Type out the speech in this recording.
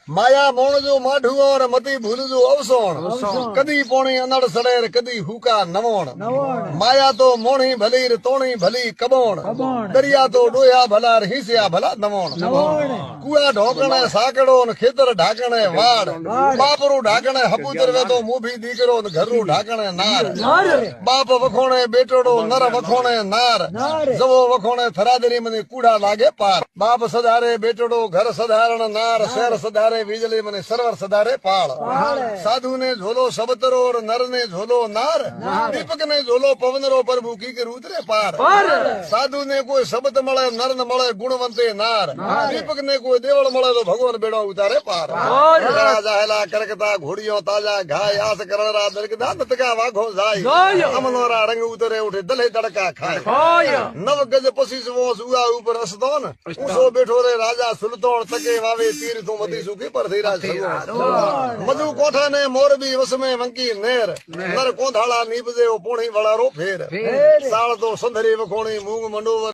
माया मोण जो माठू और मती भूल जो अवसोण कदी पोणी अनड़ सड़ेर कदी हुका नवोण माया तो मोणी भली तोणी भली कबोण दरिया तो डोया भला हिस्या भला नवोण कुआ ढोकणे साकड़ो न खेतर ढाकणे वाड़ बापरू ढाकणे हपूतर वे तो मुभी दीकरो न घरू ढाकणे नार बाप वखोणे बेटोड़ो नर वखोणे नार जवो वखोणे थरादरी मने कूड़ा लागे पार बाप सधारे बेटोड़ो घर सधारण नार शहर सधारे वीजली मने सरवर सधारे पाल साधु ने झोलो सबतरो और नर ने झोलो नार दीपक ने झोलो पवनरो प्रभु की के रुद्रे पार साधु ने कोई शब्द मळे नर न मळे गुणवंते नार दीपक ने कोई देवल मळे तो भगवान बेड़ो उतारे पार राजा हेला करकता घोड़ियों ताजा घाय आस करणरा दरकदा नतका वाघो जाय अमनोरा रंग उतरे उठे दले तड़का खाए नव गज पसीस वो सुआ ऊपर असदोन उसो बैठो रे राजा सुलतोन तके वावे तीर तो मती सुखी पर धीरा मधु कोठा ने मोरबी वस में वंकी नेर नर कोंधाला नीपजे ओ पोणी वड़ा रो फेर साल तो संधरी वखोणी मूंग मंडोवर